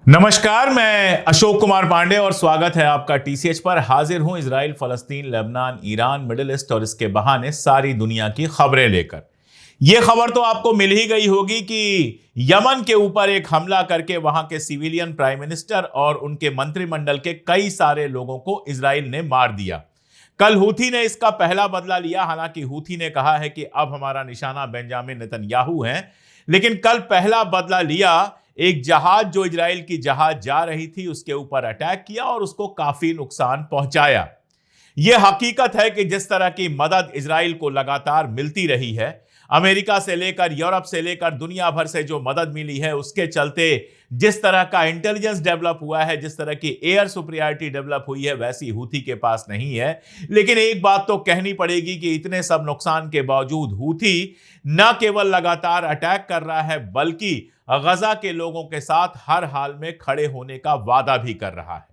नमस्कार, मैं अशोक कुमार पांडे और स्वागत है आपका टीसीएच पर। हाजिर हूं इजराइल, फलस्तीन, लेबनान, ईरान, मिडिल ईस्ट और इसके बहाने सारी दुनिया की खबरें लेकर। यह खबर तो आपको मिल ही गई होगी कि यमन के ऊपर एक हमला करके वहां के सिविलियन प्राइम मिनिस्टर और उनके मंत्रिमंडल के कई सारे लोगों को इजराइल ने मार दिया। कल हूथी ने इसका पहला बदला लिया। हालांकि हूथी ने कहा है कि अब हमारा निशाना बेंजामिन नेतन्याहू है, लेकिन कल पहला बदला लिया। एक जहाज जो इजराइल की जहाज जा रही थी उसके ऊपर अटैक किया और उसको काफी नुकसान पहुंचाया। यह हकीकत है कि जिस तरह की मदद इजराइल को लगातार मिलती रही है, अमेरिका से लेकर यूरोप से लेकर दुनिया भर से जो मदद मिली है, उसके चलते जिस तरह का इंटेलिजेंस डेवलप हुआ है, जिस तरह की एयर सुपीरियरिटी डेवलप हुई है, वैसी हूथी के पास नहीं है। लेकिन एक बात तो कहनी पड़ेगी कि इतने सब नुकसान के बावजूद हूथी न केवल लगातार अटैक कर रहा है, बल्कि गजा के लोगों के साथ हर हाल में खड़े होने का वादा भी कर रहा है।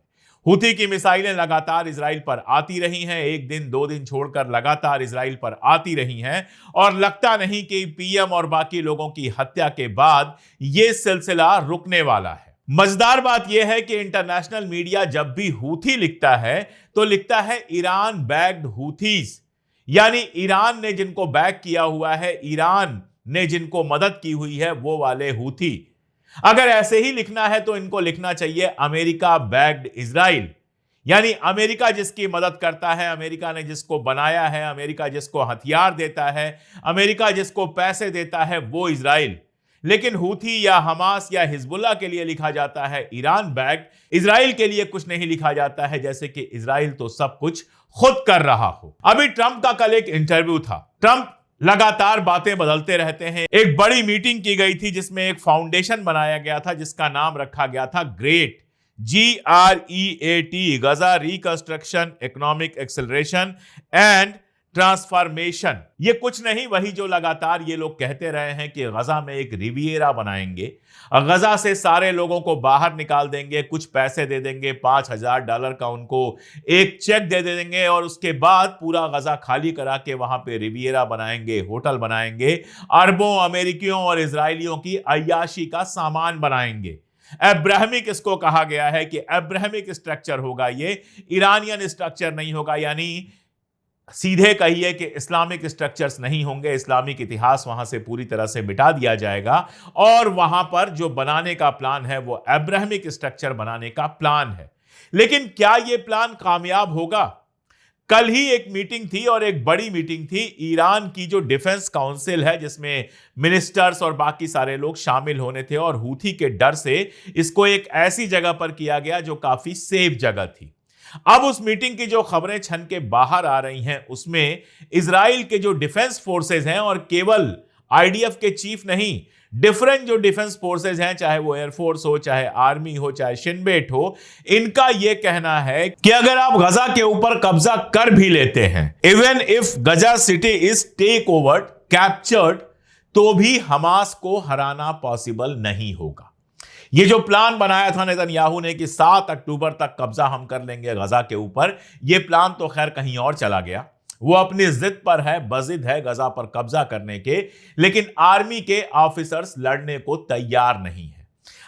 हूथी की मिसाइलें लगातार इजराइल पर आती रही हैं, एक दिन दो दिन छोड़कर लगातार इजराइल पर आती रही हैं, और लगता नहीं कि पीएम और बाकी लोगों की हत्या के बाद यह सिलसिला रुकने वाला है। मजेदार बात यह है कि इंटरनेशनल मीडिया जब भी हूथी लिखता है तो लिखता है ईरान बैक्ड हूथीज, यानी ईरान ने जिनको बैक किया हुआ है, ईरान ने जिनको मदद की हुई है, वो वाले हूथी। अगर ऐसे ही लिखना है तो इनको लिखना चाहिए अमेरिका बैक्ड इजराइल, यानी अमेरिका जिसकी मदद करता है, अमेरिका ने जिसको बनाया है, अमेरिका जिसको हथियार देता है, अमेरिका जिसको पैसे देता है, वो इजराइल। लेकिन हूथी या हमास या हिजबुल्लाह के लिए लिखा जाता है ईरान बैक्ड, इजराइल के लिए कुछ नहीं लिखा जाता है, जैसे कि इजराइल तो सब कुछ खुद कर रहा हो। अभी ट्रंप का कल एक इंटरव्यू था। ट्रंप लगातार बातें बदलते रहते हैं। एक बड़ी मीटिंग की गई थी जिसमें एक फाउंडेशन बनाया गया था जिसका नाम रखा गया था great, GREAT, Gaza reconstruction, economic acceleration and transformation. ये कुछ नहीं, वही जो लगातार ये लोग कहते रहे हैं कि गजा में एक रिविएरा बनाएंगे, गजा से सारे लोगों को बाहर निकाल देंगे, कुछ पैसे दे देंगे, $5,000 का उनको एक चेक दे देंगे, और उसके बाद पूरा गजा खाली करा के वहां पे रिविएरा बनाएंगे, होटल बनाएंगे, अरबों अमेरिकियों और इजरायलियों की अय्याशी का सामान बनाएंगे। अब्राहमिक इसको कहा गया है कि अब्राहमिक स्ट्रक्चर होगा, ये ईरानियन स्ट्रक्चर नहीं होगा, यानी सीधे कहिए कि इस्लामिक स्ट्रक्चर्स नहीं होंगे। इस्लामिक इतिहास वहां से पूरी तरह से मिटा दिया जाएगा, और वहां पर जो बनाने का प्लान है वो अब्राहमिक स्ट्रक्चर बनाने का प्लान है। लेकिन क्या यह प्लान कामयाब होगा? कल ही एक मीटिंग थी, और एक बड़ी मीटिंग थी। ईरान की जो डिफेंस काउंसिल है, जिसमें मिनिस्टर्स और बाकी सारे लोग शामिल होने थे, और हूथी के डर से इसको एक ऐसी जगह पर किया गया जो काफी सेफ जगह थी। अब उस मीटिंग की जो खबरें छन के बाहर आ रही हैं, उसमें इजराइल के जो डिफेंस फोर्सेज हैं, और केवल आईडीएफ के चीफ नहीं, डिफरेंट जो डिफेंस फोर्सेज हैं, चाहे वो एयरफोर्स हो, चाहे आर्मी हो, चाहे शिनबेट हो, इनका यह कहना है कि अगर आप गजा के ऊपर कब्जा कर भी लेते हैं, even if Gaza city is take over, captured, तो भी हमास को हराना पॉसिबल नहीं होगा। ये जो प्लान बनाया था नेतन्याहू ने कि 7 अक्टूबर तक कब्जा हम कर लेंगे गजा के ऊपर, ये प्लान तो खैर कहीं और चला गया। वो अपनी जिद पर है, बजिद है गजा पर कब्जा करने के, लेकिन आर्मी के ऑफिसर्स लड़ने को तैयार नहीं है।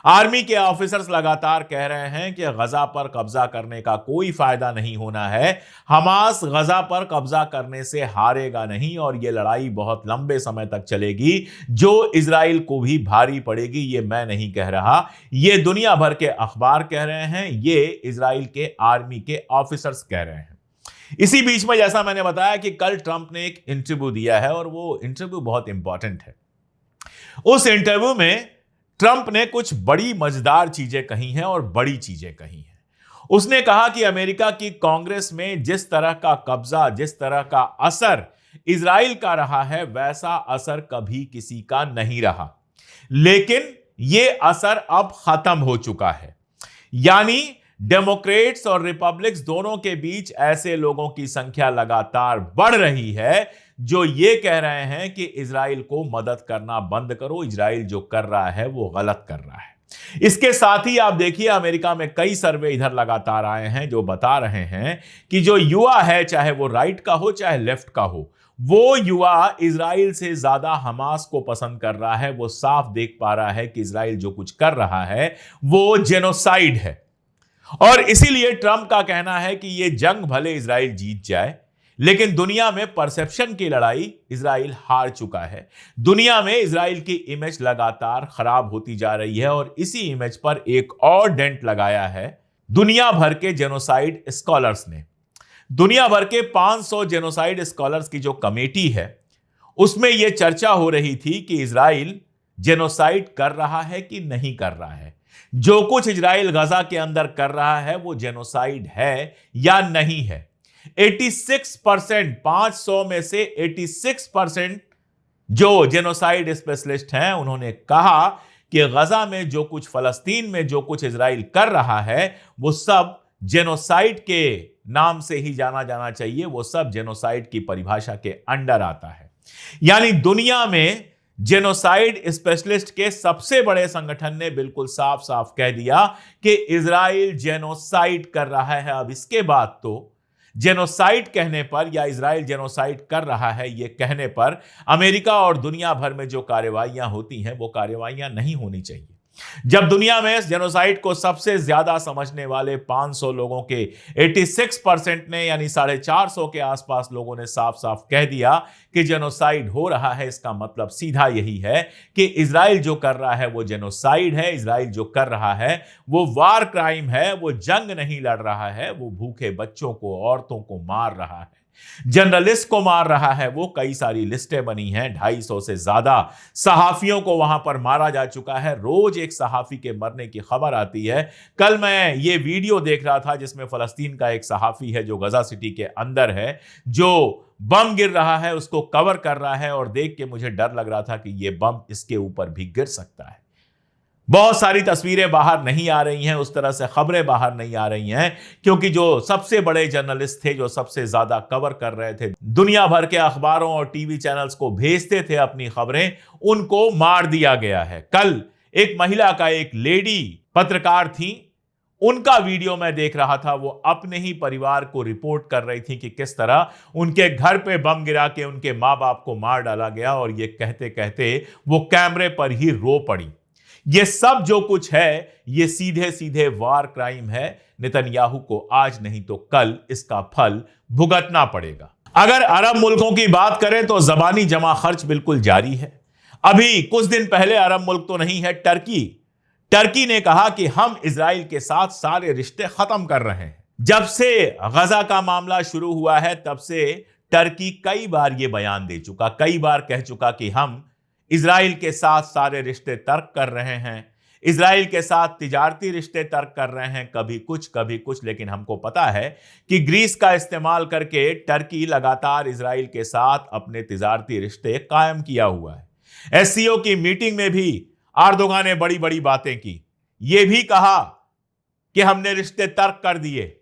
आर्मी के ऑफिसर्स लगातार कह रहे हैं कि गजा पर कब्जा करने का कोई फायदा नहीं होना है, हमास गजा पर कब्जा करने से हारेगा नहीं, और यह लड़ाई बहुत लंबे समय तक चलेगी, जो इजराइल को भी भारी पड़ेगी। ये मैं नहीं कह रहा, ये दुनिया भर के अखबार कह रहे हैं, ये इजराइल के आर्मी के ऑफिसर्स कह रहे हैं। इसी बीच में जैसा मैंने बताया कि कल ट्रंप ने एक इंटरव्यू दिया है, और वो इंटरव्यू बहुत इंपॉर्टेंट है। उस इंटरव्यू में ट्रंप ने कुछ बड़ी मजेदार चीजें कही हैं, और बड़ी चीजें कही हैं। उसने कहा कि अमेरिका की कांग्रेस में जिस तरह का कब्जा, जिस तरह का असर इजराइल का रहा है, वैसा असर कभी किसी का नहीं रहा, लेकिन यह असर अब खत्म हो चुका है। यानी डेमोक्रेट्स और रिपब्लिक्स दोनों के बीच ऐसे लोगों की संख्या लगातार बढ़ रही है जो ये कह रहे हैं कि इजराइल को मदद करना बंद करो, इजराइल जो कर रहा है वो गलत कर रहा है। इसके साथ ही आप देखिए, अमेरिका में कई सर्वे इधर लगातार आए हैं जो बता रहे हैं कि जो युवा है, चाहे वो राइट का हो चाहे लेफ्ट का हो, वो युवा इजराइल से ज्यादा हमास को पसंद कर रहा है। वो साफ देख पा रहा है कि इजराइल जो कुछ कर रहा है वो जेनोसाइड है। और इसीलिए ट्रंप का कहना है कि ये जंग भले इजराइल जीत जाए, लेकिन दुनिया में परसेप्शन की लड़ाई इजराइल हार चुका है। दुनिया में इजराइल की इमेज लगातार खराब होती जा रही है और इसी इमेज पर एक और डेंट लगाया है दुनिया भर के जेनोसाइड स्कॉलर्स ने। दुनिया भर के 500 जेनोसाइड स्कॉलर्स की जो कमेटी है, उसमें यह चर्चा हो रही थी कि इजराइल जेनोसाइड कर रहा है कि नहीं कर रहा है। जो कुछ इजराइल गजा के अंदर कर रहा है वो जेनोसाइड है या नहीं है। 86%, 500 में से 86% जो जेनोसाइड स्पेशलिस्ट हैं, उन्होंने कहा कि गजा में जो कुछ, फलस्तीन में जो कुछ इजराइल कर रहा है वो सब जेनोसाइड के नाम से ही जाना जाना चाहिए। वो सब जेनोसाइड की परिभाषा के अंडर आता है। यानी दुनिया में जेनोसाइड स्पेशलिस्ट के सबसे बड़े संगठन ने बिल्कुल साफ साफ कह दिया कि इजराइल जेनोसाइड कर रहा है। अब इसके बाद तो जेनोसाइड कहने पर या इजराइल जेनोसाइड कर रहा है ये कहने पर अमेरिका और दुनिया भर में जो कार्रवाइयां होती हैं वो कार्रवाइयां नहीं होनी चाहिए। जब दुनिया में इस जेनोसाइड को सबसे ज्यादा समझने वाले 500 लोगों के 86% ने, यानी 450 के आसपास लोगों ने साफ साफ कह दिया कि जेनोसाइड हो रहा है, इसका मतलब सीधा यही है कि इजराइल जो कर रहा है वो जेनोसाइड है। इजराइल जो कर रहा है वो वार क्राइम है। वो जंग नहीं लड़ रहा है, वो भूखे बच्चों को, औरतों को मार रहा है, जर्नलिस्ट को मार रहा है। वो कई सारी लिस्टें बनी हैं, 250 से ज्यादा सहाफियों को वहां पर मारा जा चुका है। रोज एक सहाफी के मरने की खबर आती है। कल मैं ये वीडियो देख रहा था जिसमें फलस्तीन का एक सहाफी है जो गजा सिटी के अंदर है, जो बम गिर रहा है उसको कवर कर रहा है, और देख के मुझे डर लग रहा था कि यह बम इसके ऊपर भी गिर सकता है। बहुत सारी तस्वीरें बाहर नहीं आ रही हैं, उस तरह से खबरें बाहर नहीं आ रही हैं, क्योंकि जो सबसे बड़े जर्नलिस्ट थे, जो सबसे ज्यादा कवर कर रहे थे, दुनिया भर के अखबारों और टीवी चैनल्स को भेजते थे अपनी खबरें, उनको मार दिया गया है। कल एक महिला का, एक लेडी पत्रकार थी, उनका वीडियो मैं देख रहा था। वो अपने ही परिवार को रिपोर्ट कर रही थी कि किस तरह उनके घर पे बम गिरा के उनके मां बाप को मार डाला गया, और ये कहते कहते वो कैमरे पर ही रो पड़ी। ये सब जो कुछ है ये सीधे सीधे वार क्राइम है। नेतन्याहू को आज नहीं तो कल इसका फल भुगतना पड़ेगा। अगर अरब मुल्कों की बात करें तो जबानी जमा खर्च बिल्कुल जारी है। अभी कुछ दिन पहले, अरब मुल्क तो नहीं है, टर्की ने कहा कि हम इजराइल के साथ सारे रिश्ते खत्म कर रहे हैं। जब से गजा का मामला शुरू हुआ है तब से टर्की कई बार यह बयान दे चुका, कई बार कह चुका कि हम इजराइल के साथ सारे रिश्ते तर्क कर रहे हैं, इजराइल के साथ तिजारती रिश्ते तर्क कर रहे हैं, कभी कुछ, लेकिन हमको पता है कि ग्रीस का इस्तेमाल करके टर्की लगातार इजराइल के साथ अपने तिजारती रिश्ते कायम किया हुआ है। एससीओ की मीटिंग में भी अर्दोगान ने बड़ी बड़ी बातें की, यह भी कहा कि हमने रिश्ते तर्क कर दिए,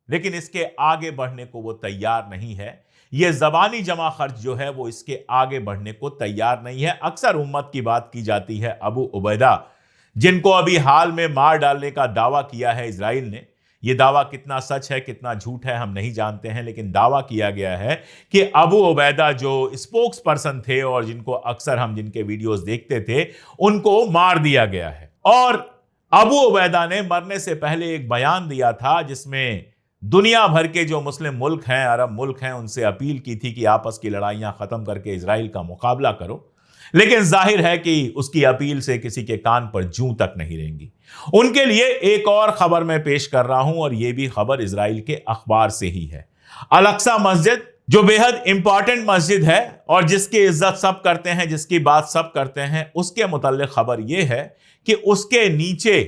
लेकिन इसके आगे बढ़ने को वो तैयार नहीं है। यह जबानी जमा खर्च जो है वो इसके आगे बढ़ने को तैयार नहीं है। अक्सर उम्मत की बात की जाती है, अबू उबैदा, जिनको अभी हाल में मार डालने का दावा किया है इजराइल ने। यह दावा कितना सच है कितना झूठ है हम नहीं जानते हैं, लेकिन दावा किया गया है कि अबू उबैदा जो स्पोक्स पर्सन थे और जिनको अक्सर हम जिनके वीडियोस देखते थे, उनको मार दिया गया है। और अबू उबैदा ने मरने से पहले एक बयान दिया था जिसमें दुनिया भर के जो मुस्लिम मुल्क हैं, अरब मुल्क हैं, उनसे अपील की थी कि आपस की लड़ाइयां खत्म करके इजराइल का मुकाबला करो। लेकिन जाहिर है कि उसकी अपील से किसी के कान पर जूं तक नहीं रहेंगी। उनके लिए एक और खबर मैं पेश कर रहा हूं, और यह भी खबर इजराइल के अखबार से ही है। अल-अक्सा मस्जिद, जो बेहद इंपॉर्टेंट मस्जिद है और जिसकी इज्जत सब करते हैं, जिसकी बात सब करते हैं, उसके मुताल्लिक खबर यह है कि उसके नीचे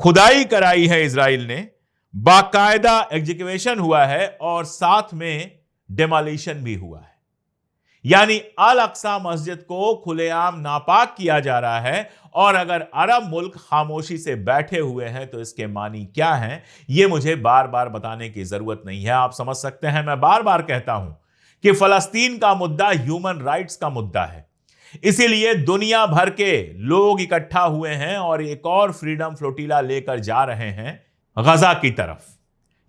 खुदाई कराई है इजराइल ने, बाकायदा एग्जीक्यूशन हुआ है और साथ में डेमोलिशन भी हुआ है। यानी अल अक्सा मस्जिद को खुलेआम नापाक किया जा रहा है। और अगर अरब मुल्क खामोशी से बैठे हुए हैं तो इसके मानी क्या हैं, यह मुझे बार बार बताने की जरूरत नहीं है। आप समझ सकते हैं, मैं बार बार कहता हूं कि फलस्तीन का मुद्दा ह्यूमन राइट्स का मुद्दा है। इसीलिए दुनिया भर के लोग इकट्ठा हुए हैं और एक और फ्रीडम फ्लोटिला लेकर जा रहे हैं गजा की तरफ।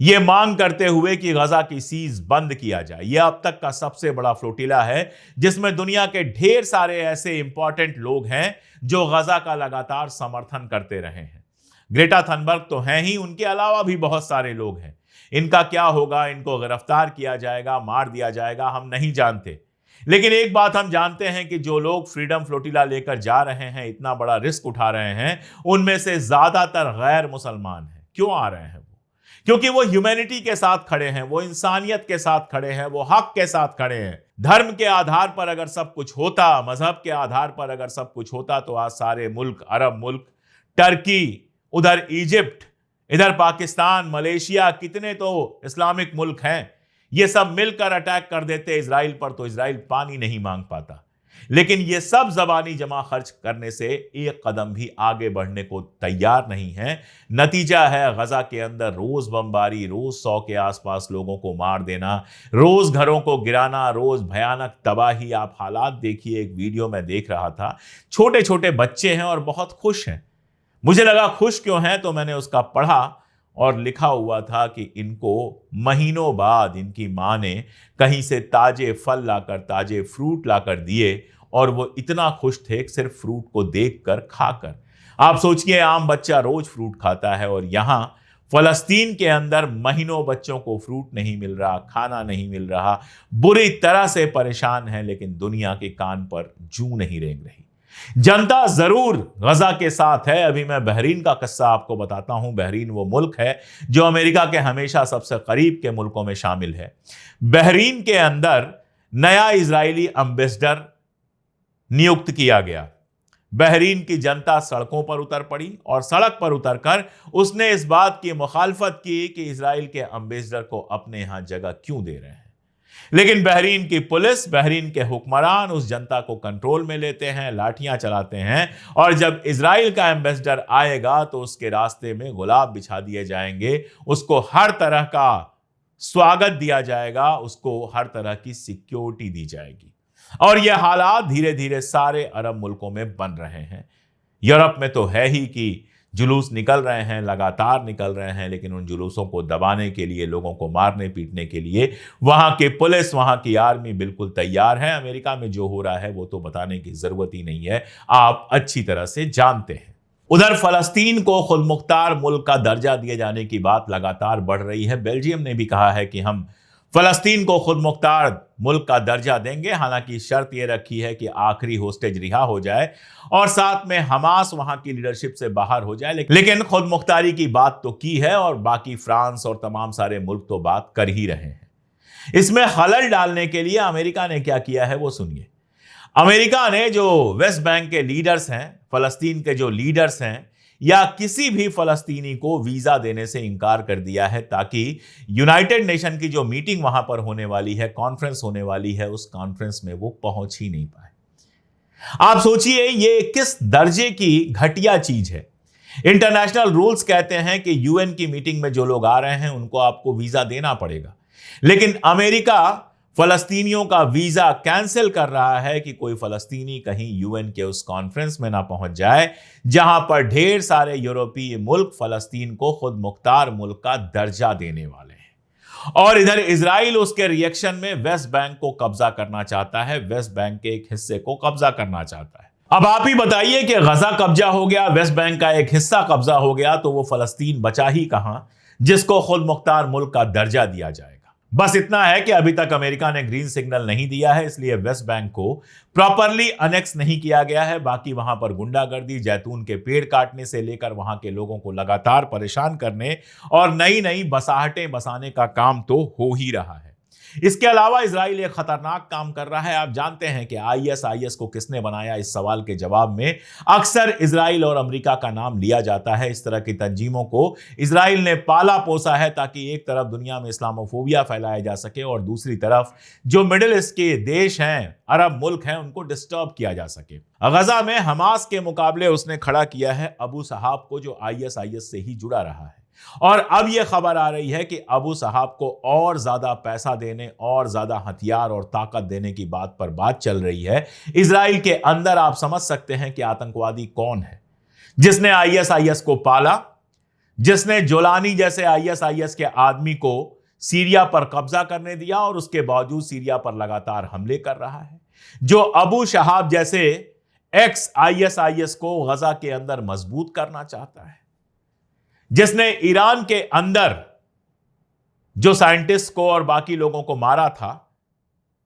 ये मांग करते हुए कि गजा की सीज बंद किया जाए। यह अब तक का सबसे बड़ा फ्लोटिला है जिसमें दुनिया के ढेर सारे ऐसे इंपॉर्टेंट लोग हैं जो गजा का लगातार समर्थन करते रहे हैं। ग्रेटा थनबर्ग तो हैं ही, उनके अलावा भी बहुत सारे लोग हैं। इनका क्या होगा, इनको गिरफ्तार किया जाएगा, मार दिया जाएगा, हम नहीं जानते। लेकिन एक बात हम जानते हैं कि जो लोग फ्रीडम फ्लोटिला लेकर जा रहे हैं, इतना बड़ा रिस्क उठा रहे हैं, उनमें से ज्यादातर गैर मुसलमान हैं। क्यों आ रहे हैं वो? क्योंकि वो ह्यूमैनिटी के साथ खड़े हैं, वो इंसानियत के साथ खड़े हैं, वो हक के साथ खड़े हैं। धर्म के आधार पर अगर सब कुछ होता, मजहब के आधार पर अगर सब कुछ होता, तो आज सारे मुल्क, अरब मुल्क, टर्की, उधर इजिप्ट, इधर पाकिस्तान, मलेशिया, कितने तो इस्लामिक मुल्क हैं, ये सब मिलकर अटैक कर देते इजराइल पर, तो इजराइल पानी नहीं मांग पाता। लेकिन ये सब जबानी जमा खर्च करने से एक कदम भी आगे बढ़ने को तैयार नहीं है। नतीजा है गजा के अंदर रोज बमबारी, रोज 100 के आसपास लोगों को मार देना, रोज घरों को गिराना, रोज भयानक तबाही। आप हालात देखिए, एक वीडियो में देख रहा था, छोटे छोटे बच्चे हैं और बहुत खुश हैं। मुझे लगा खुश क्यों हैं, तो मैंने उसका पढ़ा और लिखा हुआ था कि इनको महीनों बाद इनकी मां ने कहीं से ताजे फल लाकर, ताजे फ्रूट लाकर दिए और वो इतना खुश थे सिर्फ फ्रूट को देखकर, खाकर। आप सोचिए, आम बच्चा रोज फ्रूट खाता है और यहां फलस्तीन के अंदर महीनों बच्चों को फ्रूट नहीं मिल रहा, खाना नहीं मिल रहा, बुरी तरह से परेशान है। लेकिन दुनिया के कान पर जूं नहीं रेंग रही। जनता जरूर गजा के साथ है। अभी मैं बहरीन का किस्सा आपको बताता हूं। बहरीन वो मुल्क है जो अमेरिका के हमेशा सबसे करीब के मुल्कों में शामिल है। बहरीन के अंदर नया इजरायली एम्बेसडर नियुक्त किया गया। बहरीन की जनता सड़कों पर उतर पड़ी और सड़क पर उतरकर उसने इस बात की मुखालफत की कि इजराइल के एम्बेसडर को अपने यहां जगह क्यों दे रहे हैं। लेकिन बहरीन की पुलिस, बहरीन के हुक्मरान उस जनता को कंट्रोल में लेते हैं, लाठियां चलाते हैं और जब इजराइल का एम्बेसडर आएगा तो उसके रास्ते में गुलाब बिछा दिए जाएंगे, उसको हर तरह का स्वागत दिया जाएगा, उसको हर तरह की सिक्योरिटी दी जाएगी। और यह हालात धीरे धीरे सारे अरब मुल्कों में बन रहे हैं। यूरोप में तो है ही कि जुलूस निकल रहे हैं, लगातार निकल रहे हैं, लेकिन उन जुलूसों को दबाने के लिए, लोगों को मारने पीटने के लिए वहां की पुलिस, वहां की आर्मी बिल्कुल तैयार है। अमेरिका में जो हो रहा है वो तो बताने की जरूरत ही नहीं है, आप अच्छी तरह से जानते हैं। उधर फलस्तीन को खुद मुख्तार मुल्क का दर्जा दिए जाने की बात लगातार बढ़ रही है। बेल्जियम ने भी कहा है कि हम फलस्तीन को खुद मुख्तार मुल्क का दर्जा देंगे, हालांकि शर्त यह रखी है कि आखिरी होस्टेज रिहा हो जाए और साथ में हमास वहां की लीडरशिप से बाहर हो जाए। लेकिन खुद मुख्तारी की बात तो की है और बाकी फ्रांस और तमाम सारे मुल्क तो बात कर ही रहे हैं। इसमें खलल डालने के लिए अमेरिका ने क्या किया है वो सुनिए। अमेरिका ने जो वेस्ट बैंक के लीडर्स हैं, फलस्तीन के जो लीडर्स हैं, या किसी भी फलस्तीनी को वीजा देने से इनकार कर दिया है ताकि यूनाइटेड नेशन की जो मीटिंग वहां पर होने वाली है, कॉन्फ्रेंस होने वाली है, उस कॉन्फ्रेंस में वो पहुंच ही नहीं पाए। आप सोचिए ये किस दर्जे की घटिया चीज है। इंटरनेशनल रूल्स कहते हैं कि यूएन की मीटिंग में जो लोग आ रहे हैं उनको आपको वीजा देना पड़ेगा, लेकिन अमेरिका फलस्तीनियों का वीजा कैंसिल कर रहा है कि कोई फलस्तीनी कहीं यूएन के उस कॉन्फ्रेंस में ना पहुंच जाए जहां पर ढेर सारे यूरोपीय मुल्क फलस्तीन को खुद मुख्तार मुल्क का दर्जा देने वाले हैं। और इधर इजराइल उसके रिएक्शन में वेस्ट बैंक को कब्जा करना चाहता है, वेस्ट बैंक के एक हिस्से को कब्जा करना चाहता है। अब आप ही बताइए कि गजा कब्जा हो गया, वेस्ट बैंक का एक हिस्सा कब्जा हो गया, तो वो फलस्तीन बचा ही कहां जिसको खुद मुख्तार मुल्क का दर्जा दिया जाएगा। बस इतना है कि अभी तक अमेरिका ने ग्रीन सिग्नल नहीं दिया है, इसलिए वेस्ट बैंक को प्रॉपरली अनेक्स नहीं किया गया है। बाकी वहां पर गुंडागर्दी, जैतून के पेड़ काटने से लेकर वहां के लोगों को लगातार परेशान करने और नई नई बसाहटें बसाने का काम तो हो ही रहा है। इसके अलावा इजराइल एक खतरनाक काम कर रहा है। आप जानते हैं कि आईएस को किसने बनाया, इस सवाल के जवाब में अक्सर इजराइल और अमेरिका का नाम लिया जाता है। इस तरह की तंजीमों को इजराइल ने पाला पोसा है ताकि एक तरफ दुनिया में इस्लामोफोबिया फैलाया जा सके और दूसरी तरफ जो मिडिल ईस्ट के देश हैं, अरब मुल्क हैं, उनको डिस्टर्ब किया जा सके। गजा में हमास के मुकाबले उसने खड़ा किया है अबू सहाब को, जो आईएस से ही जुड़ा रहा है। और अब यह खबर आ रही है कि अबू सहाब को और ज्यादा पैसा देने, और ज्यादा हथियार और ताकत देने की बात पर बात चल रही है। इजराइल के अंदर आप समझ सकते हैं कि आतंकवादी कौन है जिसने आईएस को पाला, जिसने जोलानी जैसे आईएसआईएस के आदमी को सीरिया पर कब्जा करने दिया और उसके बावजूद सीरिया पर लगातार हमले कर रहा है, जो अबू शहाब जैसे एक्स आईएसआईएस को गजा के अंदर मजबूत करना चाहता है, जिसने ईरान के अंदर जो साइंटिस्ट को और बाकी लोगों को मारा था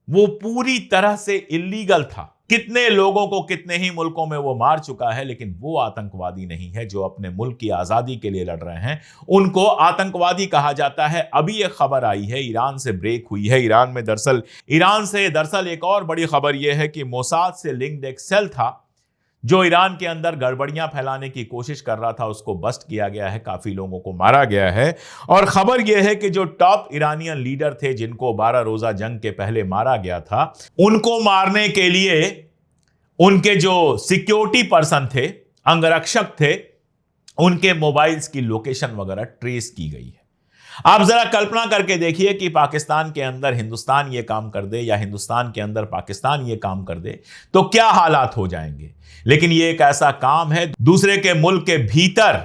वो पूरी तरह से इल्लीगल था। कितने लोगों को कितने ही मुल्कों में वो मार चुका है, लेकिन वो आतंकवादी नहीं है। जो अपने मुल्क की आजादी के लिए लड़ रहे हैं उनको आतंकवादी कहा जाता है। अभी एक खबर आई है, ईरान से ब्रेक हुई है। ईरान से दरअसल एक और बड़ी खबर यह है कि मोसाद से लिंक्ड एक सेल था जो ईरान के अंदर गड़बड़ियां फैलाने की कोशिश कर रहा था, उसको बस्ट किया गया है, काफी लोगों को मारा गया है। और खबर यह है कि जो टॉप ईरानियन लीडर थे जिनको 12 रोजा जंग के पहले मारा गया था, उनको मारने के लिए उनके जो सिक्योरिटी पर्सन थे, अंगरक्षक थे, उनके मोबाइल्स की लोकेशन वगैरह ट्रेस की गई है। आप जरा कल्पना करके देखिए कि पाकिस्तान के अंदर हिंदुस्तान ये काम कर दे या हिंदुस्तान के अंदर पाकिस्तान ये काम कर दे तो क्या हालात हो जाएंगे। लेकिन ये एक ऐसा काम है, दूसरे के मुल्क के भीतर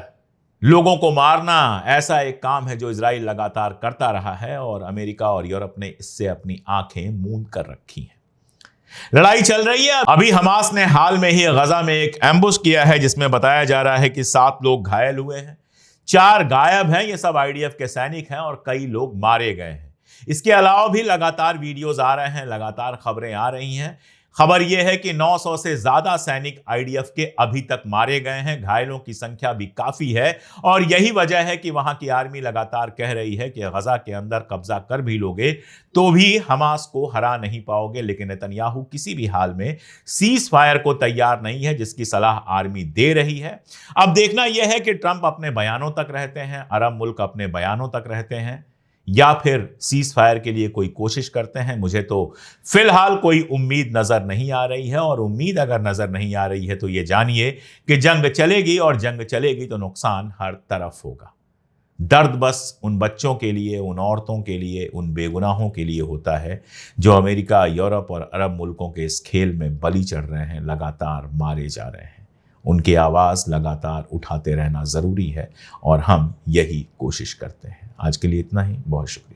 लोगों को मारना ऐसा एक काम है जो इजराइल लगातार करता रहा है और अमेरिका और यूरोप ने इससे अपनी आंखें मूंद कर रखी हैं। लड़ाई चल रही है। अभी हमास ने हाल में ही गजा में एक एम्बुश किया है जिसमें बताया जा रहा है कि 7 लोग घायल हुए हैं, 4 गायब हैं, ये सब आईडीएफ के सैनिक हैं और कई लोग मारे गए हैं। इसके अलावा भी लगातार वीडियोस आ रहे हैं, लगातार खबरें आ रही हैं। खबर यह है कि 900 से ज्यादा सैनिक आईडीएफ के अभी तक मारे गए हैं, घायलों की संख्या भी काफी है। और यही वजह है कि वहां की आर्मी लगातार कह रही है कि गजा के अंदर कब्जा कर भी लोगे तो भी हमास को हरा नहीं पाओगे। लेकिन नेतन्याहू किसी भी हाल में सीज फायर को तैयार नहीं है, जिसकी सलाह आर्मी दे रही है। अब देखना यह है कि ट्रंप अपने बयानों तक रहते हैं, अरब मुल्क अपने बयानों तक रहते हैं, या फिर सीज फायर के लिए कोई कोशिश करते हैं। मुझे तो फिलहाल कोई उम्मीद नजर नहीं आ रही है, और उम्मीद अगर नजर नहीं आ रही है तो ये जानिए कि जंग चलेगी, और जंग चलेगी तो नुकसान हर तरफ होगा। दर्द बस उन बच्चों के लिए, उन औरतों के लिए, उन बेगुनाहों के लिए होता है जो अमेरिका, यूरोप और अरब मुल्कों के इस खेल में बलि चढ़ रहे हैं, लगातार मारे जा रहे हैं। उनकी आवाज लगातार उठाते रहना जरूरी है और हम यही कोशिश करते हैं। आज के लिए इतना ही, बहुत शुक्रिया।